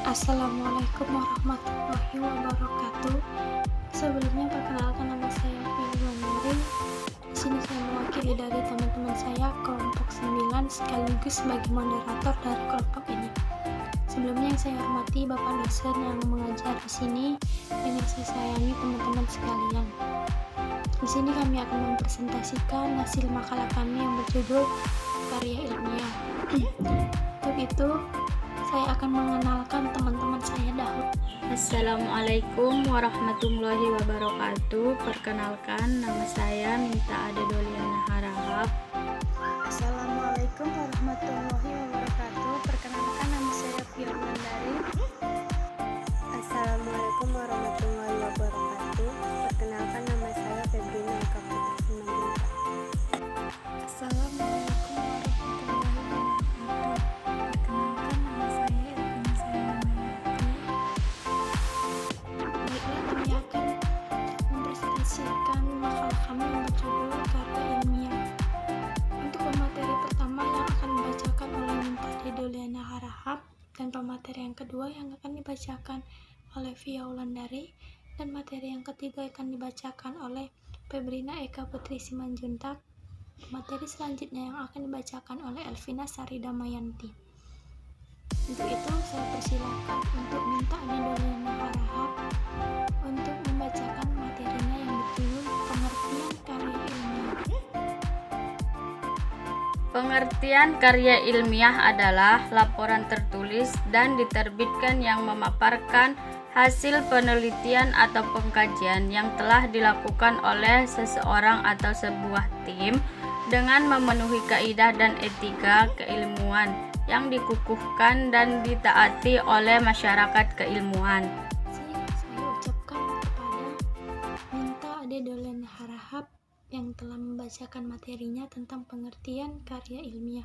Assalamualaikum warahmatullahi wabarakatuh. Sebelumnya perkenalkan, nama saya Filuandari. Di sini saya mewakili dari teman-teman saya kelompok 9 sekaligus sebagai moderator dari kelompok ini. Sebelumnya yang saya hormati Bapak dosen yang mengajar di sini dan yang saya sayangi teman-teman sekalian. Di sini kami akan mempresentasikan hasil makalah kami yang berjudul karya ilmiah. Untuk itu, saya akan mengenalkan teman-teman saya dahulu. Assalamualaikum warahmatullahi wabarakatuh. Perkenalkan, nama saya Minta Ade Doliana Harahap. Assalamualaikum warahmatullahi wabarakatuh. Perkenalkan, nama saya Filuandari. Assalamualaikum warahmatullahi wabarakatuh. Perkenalkan, nama saya Febrina Eka Putri Simanjuntak. Assalamualaikum warahmatullahi wabarakatuh. Perkenalkan, nama saya Elvina Sayanamayati. Baiklah, kami akan mempresentasikan makalah kami yang berjudul karya ilmiah. Untuk pemateri pertama yang akan dibacakan oleh Minta Ade Doliana Harahap, dan pemateri yang kedua yang akan dibacakan oleh Filuandari, dan materi yang ketiga akan dibacakan oleh Febrina Eka Putri Simanjuntak. Materi selanjutnya yang akan dibacakan oleh Elvina Sari Damayanti. Untuk itu saya persilakan untuk Minta Ade Doliana Harahap untuk membacakan materinya yang berjudul pengertian karya ilmiah. Pengertian karya ilmiah adalah laporan tertulis dan diterbitkan yang memaparkan hasil penelitian atau pengkajian yang telah dilakukan oleh seseorang atau sebuah tim dengan memenuhi kaidah dan etika keilmuan yang dikukuhkan dan ditaati oleh masyarakat keilmuan. Saya ucapkan kepada Minta Ade Doliana Harahap yang telah membacakan materinya tentang pengertian karya ilmiah.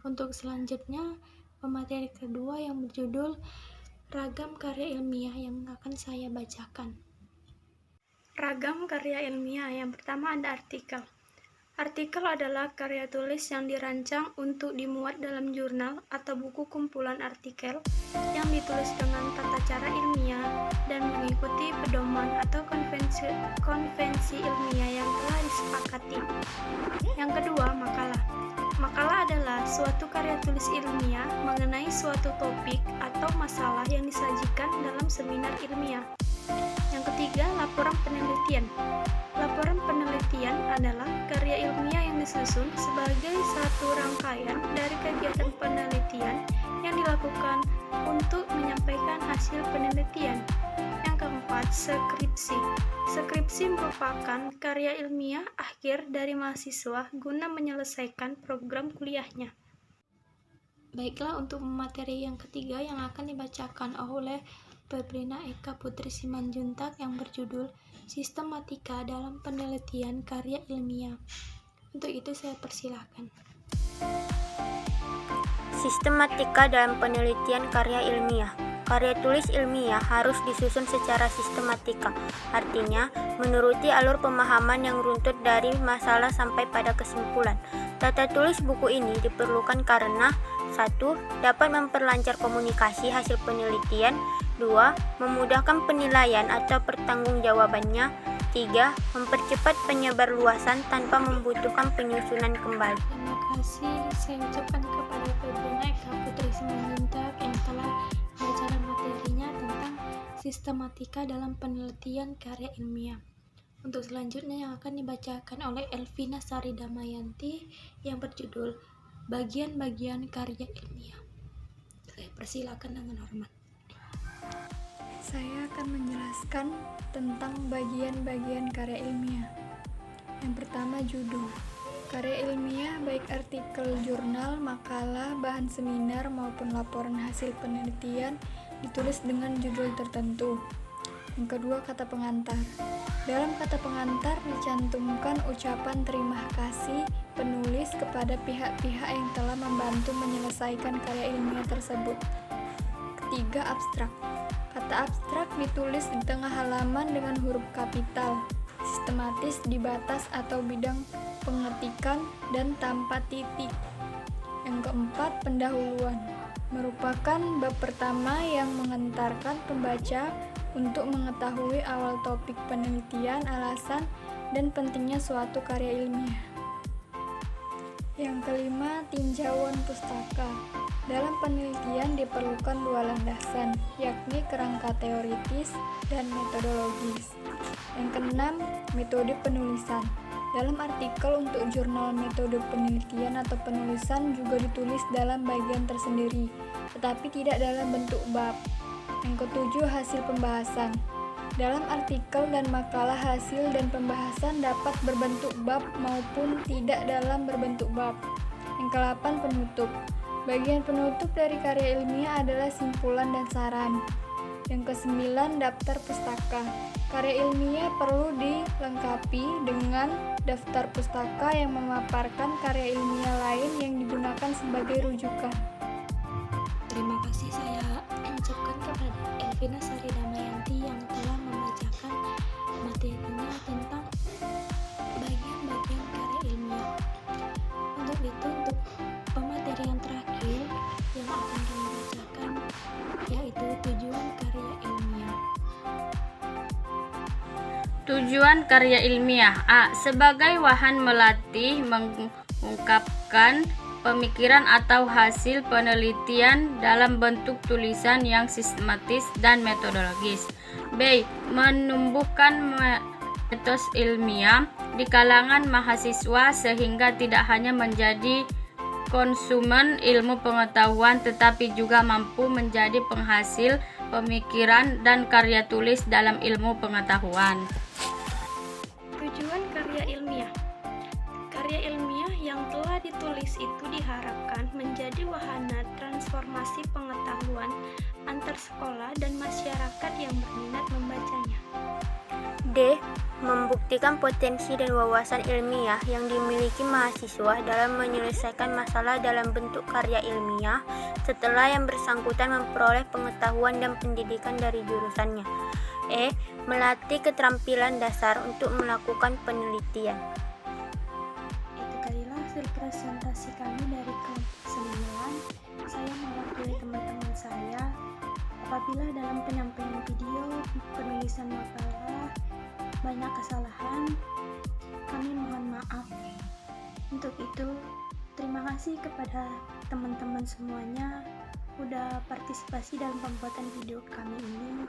Untuk selanjutnya, pemateri kedua yang berjudul ragam karya ilmiah yang akan saya bacakan. Ragam karya ilmiah. Yang pertama ada artikel. Artikel adalah karya tulis yang dirancang untuk dimuat dalam jurnal atau buku kumpulan artikel yang ditulis dengan tata cara ilmiah dan mengikuti pedoman atau konvensi ilmiah yang telah disepakati. Yang kedua, makalah. Makalah adalah suatu karya tulis ilmiah mengenai suatu topik atau masalah yang disajikan dalam seminar ilmiah. Yang ketiga, laporan penelitian. Laporan penelitian adalah karya ilmiah yang disusun sebagai satu rangkaian dari kegiatan penelitian yang dilakukan untuk menyampaikan hasil penelitian. Yang keempat, skripsi. Skripsi merupakan karya ilmiah akhir dari mahasiswa guna menyelesaikan program kuliahnya. Baiklah, untuk materi yang ketiga yang akan dibacakan oleh Febrina Eka Putri Simanjuntak yang berjudul Sistematika dalam Penelitian Karya Ilmiah. Untuk itu saya persilahkan. Sistematika dalam penelitian karya ilmiah. Karya tulis ilmiah harus disusun secara sistematika, artinya menuruti alur pemahaman yang runtut dari masalah sampai pada kesimpulan. Tata tulis buku ini diperlukan karena 1. Dapat memperlancar komunikasi hasil penelitian. 2. Memudahkan penilaian atau pertanggungjawabannya. 3. Mempercepat penyebarluasan tanpa membutuhkan penyusunan kembali. Terima kasih saya ucapkan kepada Febrina Eka Putri Simanjuntak yang telah membacakan materinya tentang sistematika dalam penelitian karya ilmiah. Untuk selanjutnya yang akan dibacakan oleh Elvina Sari Damayanti yang berjudul bagian-bagian karya ilmiah. Saya persilakan dengan hormat. Saya akan menjelaskan tentang bagian-bagian karya ilmiah. Yang pertama, judul. Karya ilmiah baik artikel jurnal, makalah, bahan seminar maupun laporan hasil penelitian ditulis dengan judul tertentu. Yang kedua, kata pengantar. Dalam kata pengantar dicantumkan ucapan terima kasih penulis kepada pihak-pihak yang telah membantu menyelesaikan karya ilmiah tersebut. Ketiga, abstrak. Kata abstrak ditulis di tengah halaman dengan huruf kapital, sistematis di batas atau bidang pengetikan dan tanpa titik. Yang keempat, pendahuluan. merupakan bab pertama yang mengantarkan pembaca untuk mengetahui awal topik penelitian, alasan, dan pentingnya suatu karya ilmiah. Yang kelima, tinjauan pustaka. Dalam penelitian diperlukan dua landasan, yakni kerangka teoritis dan metodologis. Yang keenam, metode penulisan. Dalam artikel untuk jurnal metode penelitian atau penulisan juga ditulis dalam bagian tersendiri, tetapi tidak dalam bentuk bab. Yang ketujuh, hasil pembahasan. Dalam artikel dan makalah hasil dan pembahasan dapat berbentuk bab maupun tidak dalam berbentuk bab. Yang ke-8, penutup. Bagian penutup dari karya ilmiah adalah simpulan dan saran. Yang ke-9, daftar pustaka. Karya ilmiah perlu dilengkapi dengan daftar pustaka yang memaparkan karya ilmiah lain yang digunakan sebagai rujukan. Terima kasih saya ucapkan kepada Elvina Sari Damayanti yang telah membacakan materinya tentang bagian-bagian karya ilmiah. Untuk itu, untuk pemateri yang terakhir yang akan kami bacakan yaitu tujuan karya ilmiah. Tujuan karya ilmiah. A. Sebagai wahan melatih mengungkapkan pemikiran atau hasil penelitian dalam bentuk tulisan yang sistematis dan metodologis. B. Menumbuhkan etos ilmiah di kalangan mahasiswa sehingga tidak hanya menjadi konsumen ilmu pengetahuan tetapi juga mampu menjadi penghasil pemikiran dan karya tulis dalam ilmu pengetahuan. Tujuan karya ilmiah. Karya ilmiah yang telah ditulis itu diharapkan menjadi wahana transformasi pengetahuan antar sekolah dan masyarakat yang berminat membacanya. D. Membuktikan potensi dan wawasan ilmiah yang dimiliki mahasiswa dalam menyelesaikan masalah dalam bentuk karya ilmiah setelah yang bersangkutan memperoleh pengetahuan dan pendidikan dari jurusannya. E. Melatih keterampilan dasar untuk melakukan penelitian. Itu tadilah hasil presentasi kami dari kelompok 9. Saya mewakili teman-teman saya. Apabila dalam penyampaian video, penulisan makalah banyak kesalahan, kami mohon maaf. Untuk itu, terima kasih kepada teman-teman semuanya udah partisipasi dalam pembuatan video kami ini.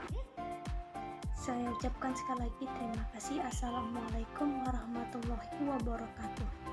Saya ucapkan sekali lagi terima kasih. Assalamualaikum warahmatullahi wabarakatuh.